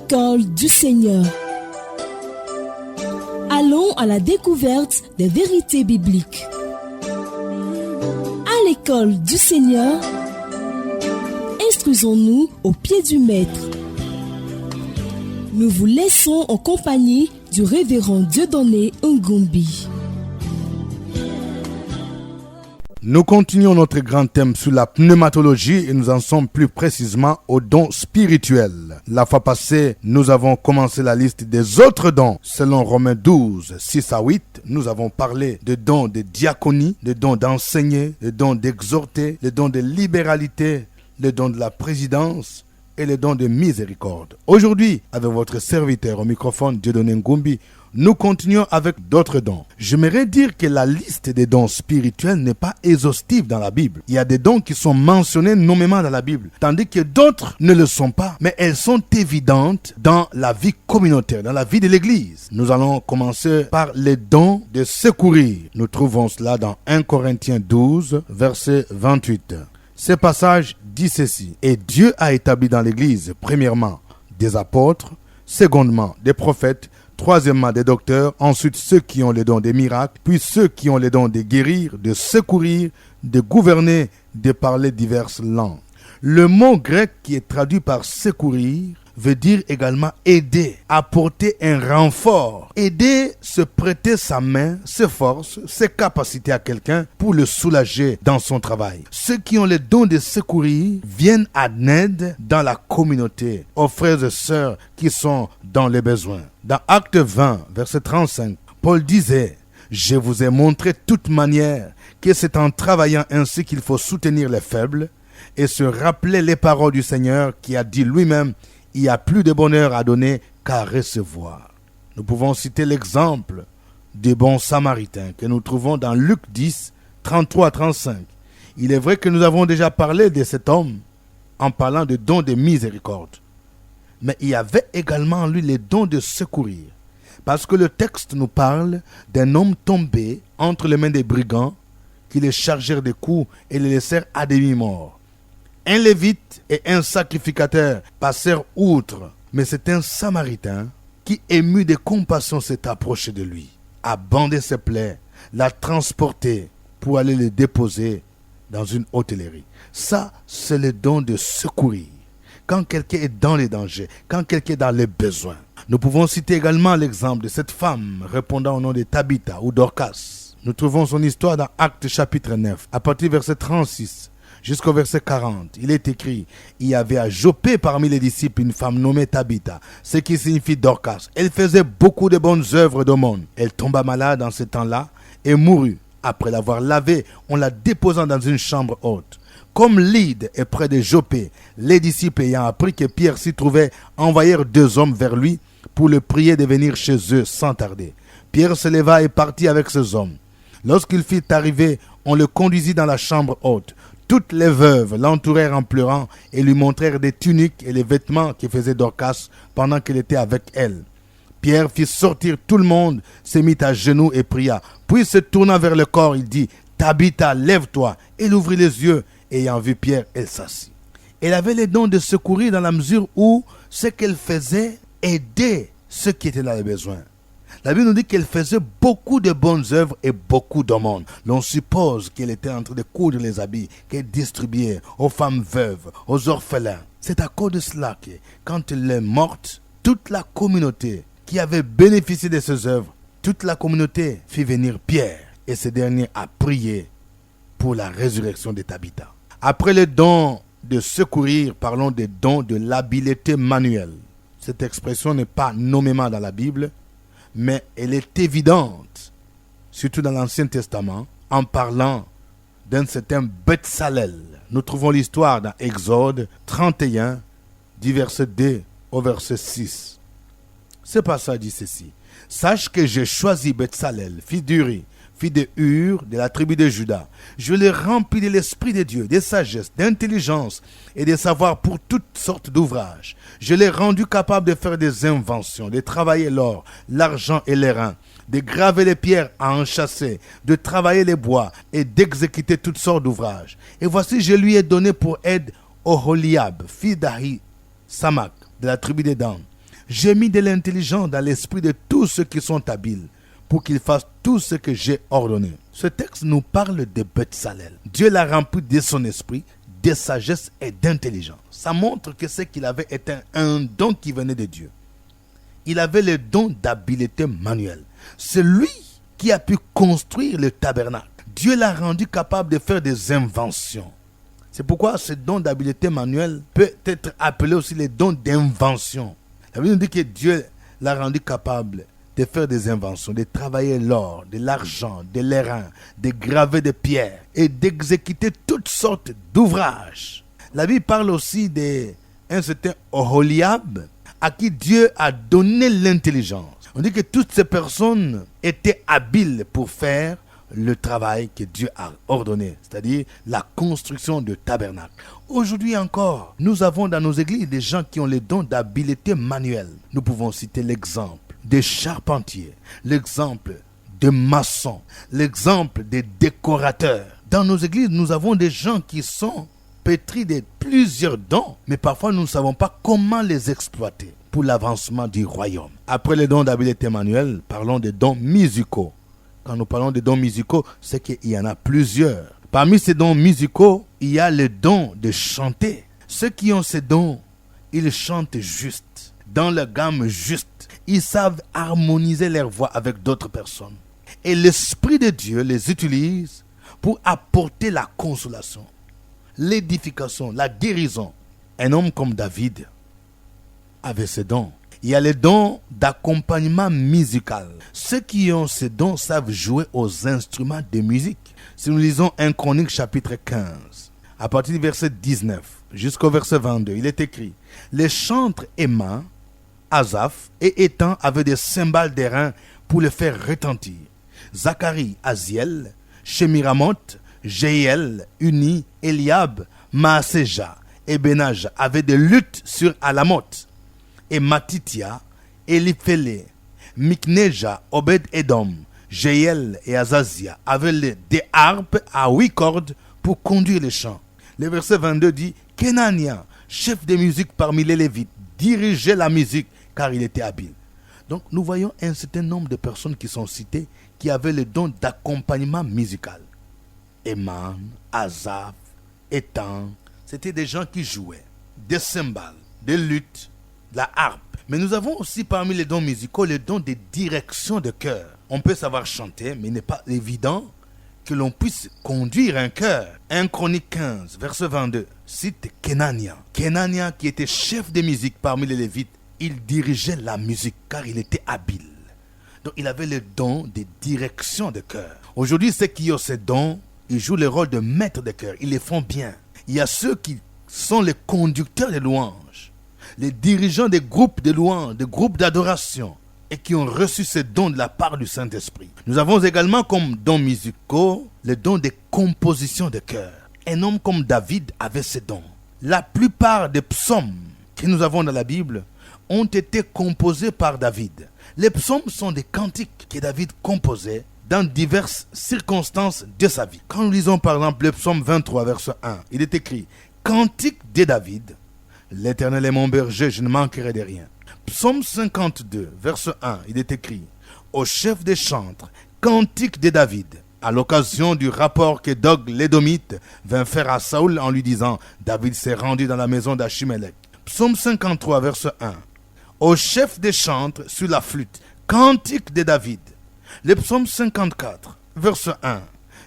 l'école du Seigneur. Allons à la découverte des vérités bibliques. À l'école du Seigneur, instruisons-nous au pied du Maître. Nous vous laissons en compagnie du révérend Dieudonné Ngumbi. Nous continuons notre grand thème sur la pneumatologie et nous en sommes plus précisément aux dons spirituels. La fois passée, nous avons commencé la liste des autres dons. Selon Romains 12, 6 à 8, nous avons parlé de dons de diaconie, de dons d'enseigner, de dons d'exhorter, de dons de libéralité, le don de la présidence et le don de miséricorde. Aujourd'hui, avec votre serviteur au microphone Dieudonné Ngumbi, nous continuons avec d'autres dons. J'aimerais dire que la liste des dons spirituels n'est pas exhaustive dans la Bible. Il y a des dons qui sont mentionnés nommément dans la Bible, tandis que d'autres ne le sont pas, mais elles sont évidentes dans la vie communautaire, dans la vie de l'Église. Nous allons commencer par les dons de secourir. Nous trouvons cela dans 1 Corinthiens 12, verset 28. Ce passage dit ceci: « Et Dieu a établi dans l'Église, premièrement, des apôtres, secondement, des prophètes, troisièmement, des docteurs, ensuite ceux qui ont les dons des miracles, puis ceux qui ont les dons de guérir, de secourir, de gouverner, de parler diverses langues. » Le mot grec qui est traduit par secourir veut dire également aider, apporter un renfort, aider, se prêter sa main, ses forces, ses capacités à quelqu'un pour le soulager dans son travail. Ceux qui ont les dons de secourir viennent en aide dans la communauté, aux frères et sœurs qui sont dans les besoins. Dans Actes 20, verset 35, Paul disait: « Je vous ai montré toute manière que c'est en travaillant ainsi qu'il faut soutenir les faibles et se rappeler les paroles du Seigneur qui a dit lui-même: il y a plus de bonheur à donner qu'à recevoir. » Nous pouvons citer l'exemple des bons samaritains que nous trouvons dans Luc 10, 33 à 35. Il est vrai que nous avons déjà parlé de cet homme en parlant de dons de miséricorde. Mais il y avait également en lui les dons de secourir. Parce que le texte nous parle d'un homme tombé entre les mains des brigands qui les chargèrent de coups et les laissèrent à demi-mort. Un lévite et un sacrificateur passèrent outre, mais c'est un samaritain qui, ému de compassion, s'est approché de lui, a bandé ses plaies, l'a transporté pour aller le déposer dans une hôtellerie. Ça, c'est le don de secourir. Quand quelqu'un est dans les dangers, quand quelqu'un est dans les besoins. Nous pouvons citer également l'exemple de cette femme répondant au nom de Tabitha ou Dorcas. Nous trouvons son histoire dans Actes chapitre 9, à partir du verset 36. Jusqu'au verset 40, il est écrit: « Il y avait à Joppé parmi les disciples une femme nommée Tabitha, ce qui signifie Dorcas. Elle faisait beaucoup de bonnes œuvres d'aumône. Elle tomba malade en ce temps-là et mourut. Après l'avoir lavée, on la déposa dans une chambre haute. Comme Lyde est près de Joppé, les disciples ayant appris que Pierre s'y trouvait envoyèrent 2 hommes vers lui pour le prier de venir chez eux sans tarder. Pierre se leva et partit avec ces hommes. Lorsqu'il fut arrivé, on le conduisit dans la chambre haute. Toutes les veuves l'entourèrent en pleurant et lui montrèrent des tuniques et les vêtements que faisait Dorcas pendant qu'elle était avec elles. Pierre fit sortir tout le monde, se mit à genoux et pria. Puis se tournant vers le corps, il dit: « Tabitha, lève-toi. » Elle ouvrit les yeux. Ayant vu Pierre, elle s'assit. Elle avait les dons de secourir dans la mesure où ce qu'elle faisait aidait ceux qui étaient dans les besoins. La Bible nous dit qu'elle faisait beaucoup de bonnes œuvres et beaucoup d'aumônes. L'on suppose qu'elle était en train de coudre les habits qu'elle distribuait aux femmes veuves, aux orphelins. C'est à cause de cela que, quand elle est morte, toute la communauté qui avait bénéficié de ces œuvres, toute la communauté fit venir Pierre et ce dernier a prié pour la résurrection de Tabitha. Après les dons de secourir, parlons des dons de l'habileté manuelle. Cette expression n'est pas nommément dans la Bible, mais elle est évidente, surtout dans l'Ancien Testament, en parlant d'un certain Betsalel. Nous trouvons l'histoire dans Exode 31, du verset 2 au verset 6. Ce passage dit ceci: « Sache que j'ai choisi Betsalel, fils d'Uri, fils de Hur, de la tribu de Juda. Je l'ai rempli de l'Esprit de Dieu, de sagesse, d'intelligence et de savoir pour toutes sortes d'ouvrages. Je l'ai rendu capable de faire des inventions, de travailler l'or, l'argent et l'airain, de graver les pierres à enchâsser, de travailler les bois et d'exécuter toutes sortes d'ouvrages. Et voici, je lui ai donné pour aide Oholiab, fils d'Ahi Samak, de la tribu des Dan. J'ai mis de l'intelligence dans l'esprit de tous ceux qui sont habiles, pour qu'ils fassent tout ce que j'ai ordonné. Ce texte nous parle de Bethsalel. Dieu l'a rempli de son esprit, de sagesse et d'intelligence. Ça montre que ce qu'il avait était un don qui venait de Dieu. Il avait le don d'habileté manuelle. C'est lui qui a pu construire le tabernacle. Dieu l'a rendu capable de faire des inventions. C'est pourquoi ce don d'habileté manuelle peut être appelé aussi le don d'invention. La Bible nous dit que Dieu l'a rendu capable de faire des inventions, de travailler l'or, de l'argent, de l'airain, de graver des pierres et d'exécuter toutes sortes d'ouvrages. La Bible parle aussi d'un certain Oholiab à qui Dieu a donné l'intelligence. On dit que toutes ces personnes étaient habiles pour faire le travail que Dieu a ordonné, c'est-à-dire la construction de tabernacle. Aujourd'hui encore, nous avons dans nos églises des gens qui ont le don d'habileté manuelle. Nous pouvons citer l'exemple des charpentiers, l'exemple des maçons, l'exemple des décorateurs. Dans nos églises, nous avons des gens qui sont pétris de plusieurs dons, mais parfois nous ne savons pas comment les exploiter pour l'avancement du royaume. Après les dons d'habileté manuelle, parlons des dons musicaux. Quand nous parlons des dons musicaux, c'est qu'il y en a plusieurs. Parmi ces dons musicaux, il y a le don de chanter. Ceux qui ont ces dons, ils chantent juste, dans la gamme juste. Ils savent harmoniser leur voix avec d'autres personnes. Et l'Esprit de Dieu les utilise pour apporter la consolation, l'édification, la guérison. Un homme comme David avait ces dons. Il y a les dons d'accompagnement musical. Ceux qui ont ces dons savent jouer aux instruments de musique. Si nous lisons 1 Chronique chapitre 15, à partir du verset 19 jusqu'au verset 22, il est écrit: les chantres Éman, Asaph et Étan avaient des cymbales d'airain pour les faire retentir. Zacharie, Aziel, Shemiramoth, Jéhiel, Uni, Eliab, Maaseja et Benaj avaient des luttes sur Alamoth. Et Matitia, Eliphélé, Mikneja, Obed-Edom, Jéhiel et Azazia avaient des harpes à 8 cordes pour conduire les chants. Le verset 22 dit: Kenania, chef de musique parmi les Lévites, dirigeait la musique car il était habile. Donc nous voyons un certain nombre de personnes qui sont citées qui avaient le don d'accompagnement musical. Éman, Asaph, Étan, c'était des gens qui jouaient des cymbales, des luttes, la harpe. Mais nous avons aussi parmi les dons musicaux le don de direction de chœur. On peut savoir chanter, mais il n'est pas évident que l'on puisse conduire un chœur. 1 Chronique 15, verset 22, cite Kenania. Kenania qui était chef de musique parmi les Lévites, il dirigeait la musique car il était habile. Donc il avait le don de direction de chœur. Aujourd'hui, ceux qui ont ces dons, ils jouent le rôle de maître de chœur. Ils les font bien. Il y a ceux qui sont les conducteurs des louanges, les dirigeants des groupes de louanges, des groupes d'adoration, et qui ont reçu ces dons de la part du Saint-Esprit. Nous avons également comme dons musicaux le don des compositions de chœur. Un homme comme David avait ces dons. La plupart des psaumes que nous avons dans la Bible ont été composés par David. Les psaumes sont des cantiques que David composait dans diverses circonstances de sa vie. Quand nous lisons par exemple le psaume 23, verset 1, il est écrit: Cantique de David, l'Éternel est mon berger, je ne manquerai de rien. Psaume 52, verset 1, il est écrit: Au chef des chantres, cantique de David, à l'occasion du rapport que Dog l'Édomite vint faire à Saoul en lui disant: David s'est rendu dans la maison d'Achimelech. Psaume 53, verset 1, au chef des chantres sur la flûte, cantique de David. Le psaume 54, verset 1,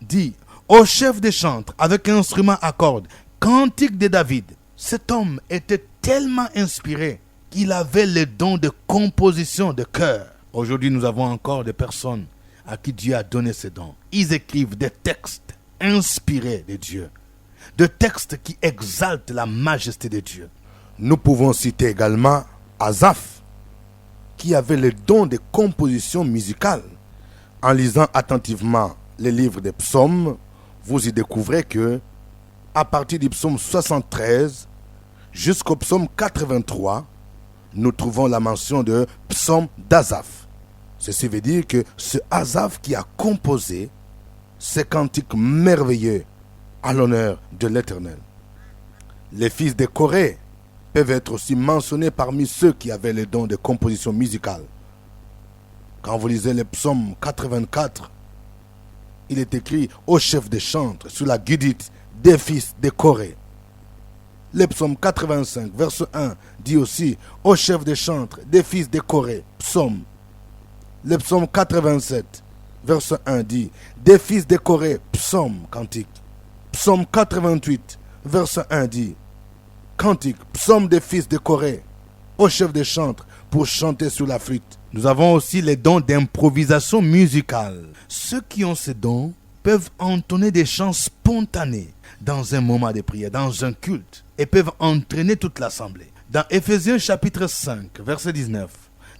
dit: Au chef des chantres, avec instrument à cordes, cantique de David. Cet homme était tellement inspiré qu'il avait le don de composition de chœur. Aujourd'hui, nous avons encore des personnes à qui Dieu a donné ces dons. Ils écrivent des textes inspirés de Dieu, des textes qui exaltent la majesté de Dieu. Nous pouvons citer également Asaph, qui avait le don de composition musicale. En lisant attentivement les livres des psaumes, vous y découvrez que, à partir du psaume 73 jusqu'au psaume 83, nous trouvons la mention de psaume d'Asaph. Ceci veut dire que c'est Asaph qui a composé ces cantiques merveilleux à l'honneur de l'Éternel. Les fils de Corée peuvent être aussi mentionnés parmi ceux qui avaient le don de composition musicale. Quand vous lisez le psaume 84, il est écrit au chef des chantres sur la guidite des fils de Corée. Le psaume 85, verset 1 dit aussi au chef des chantres des fils de Corée. Psaume. Le psaume 87, verset 1 dit des fils de Corée. Psaume, cantique. Psaume 88, verset 1 dit cantique, psaume des fils de Corée au chef des chantres pour chanter sur la flûte. Nous avons aussi les dons d'improvisation musicale. Ceux qui ont ces dons peuvent entonner des chants spontanés dans un moment de prière, dans un culte, et peuvent entraîner toute l'assemblée. Dans Éphésiens chapitre 5, verset 19,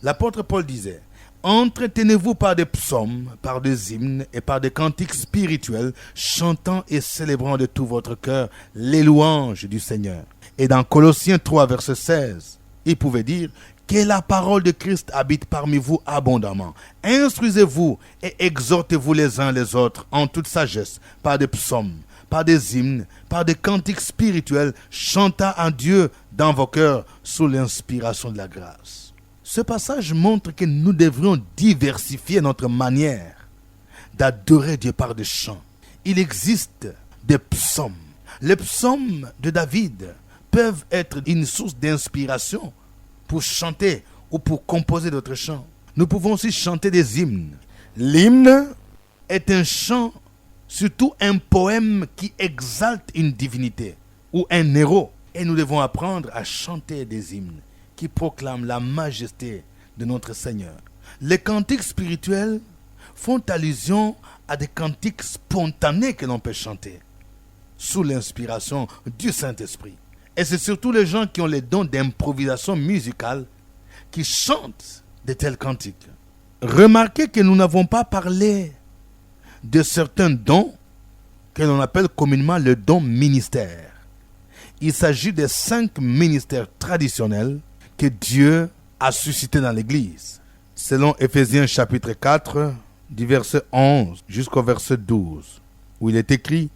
l'apôtre Paul disait: entretenez-vous par des psaumes, par des hymnes et par des cantiques spirituels, chantant et célébrant de tout votre cœur les louanges du Seigneur. Et dans Colossiens 3, verset 16, il pouvait dire: que la parole de Christ habite parmi vous abondamment. Instruisez-vous et exhortez-vous les uns les autres en toute sagesse, par des psaumes, par des hymnes, par des cantiques spirituels, chantant à Dieu dans vos cœurs sous l'inspiration de la grâce. Ce passage montre que nous devrions diversifier notre manière d'adorer Dieu par des chants. Il existe des psaumes. Les psaumes de David peuvent être une source d'inspiration pour chanter ou pour composer d'autres chants. Nous pouvons aussi chanter des hymnes. L'hymne est un chant, surtout un poème qui exalte une divinité ou un héros. Et nous devons apprendre à chanter des hymnes qui proclament la majesté de notre Seigneur. Les cantiques spirituels font allusion à des cantiques spontanés que l'on peut chanter sous l'inspiration du Saint-Esprit. Et c'est surtout les gens qui ont les dons d'improvisation musicale qui chantent de tels cantiques. Remarquez que nous n'avons pas parlé de certains dons que l'on appelle communément le don ministère. Il s'agit des 5 ministères traditionnels que Dieu a suscités dans l'Église. Selon Éphésiens chapitre 4, du verset 11 jusqu'au verset 12, où il est écrit: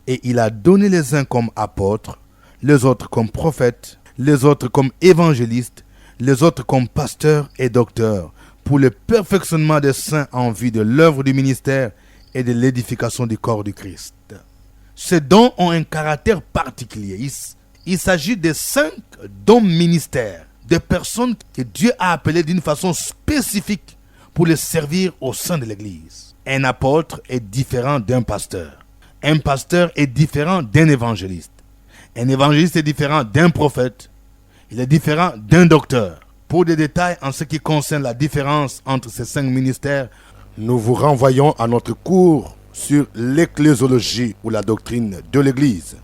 et il a donné les uns comme apôtres, les autres comme prophètes, les autres comme évangélistes, les autres comme pasteurs et docteurs, pour le perfectionnement des saints en vue de l'œuvre du ministère et de l'édification du corps du Christ. Ces dons ont un caractère particulier. Il s'agit de 5 dons ministères, de personnes que Dieu a appelées d'une façon spécifique pour les servir au sein de l'Église. Un apôtre est différent d'un pasteur. Un pasteur est différent d'un évangéliste. Un évangéliste est différent d'un prophète. Il est différent d'un docteur. Pour des détails en ce qui concerne la différence entre ces 5 ministères, nous vous renvoyons à notre cours sur l'ecclésiologie ou la doctrine de l'Église.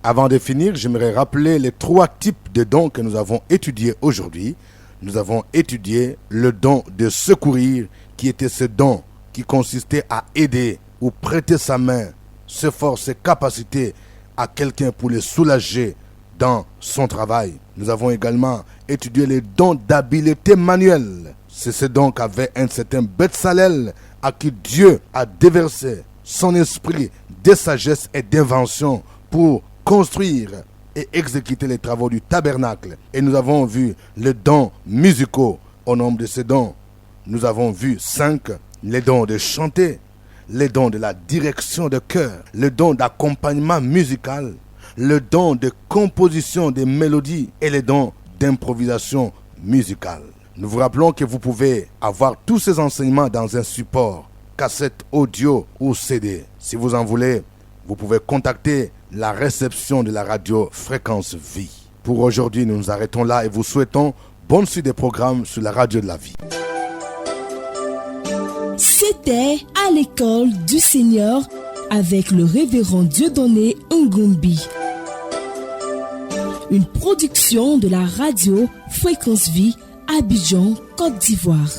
Avant de finir, j'aimerais rappeler les 3 types de dons que nous avons étudiés aujourd'hui. Nous avons étudié le don de secourir, qui était ce don qui consistait à aider ou prêter sa main, ses forces, ses capacités à quelqu'un pour le soulager dans son travail. Nous avons également étudié les dons d'habileté manuelle. C'est ce don qu'avait un certain Betsalel à qui Dieu a déversé son esprit de sagesse et d'invention pour construire et exécuter les travaux du tabernacle. Et nous avons vu les dons musicaux. Au nombre de ces dons, nous avons vu 5, les dons de chanter, les dons de la direction de cœur, le don d'accompagnement musical, le don de composition des mélodies et les dons d'improvisation musicale. Nous vous rappelons que vous pouvez avoir tous ces enseignements dans un support, cassette audio ou CD. Si vous en voulez, vous pouvez contacter la réception de la radio Fréquence Vie. Pour aujourd'hui, nous nous arrêtons là et vous souhaitons bonne suite des programmes sur la radio de la vie. C'était à l'école du Seigneur avec le révérend Dieudonné Ngombi. Une production de la radio Fréquence Vie, Abidjan, Côte d'Ivoire.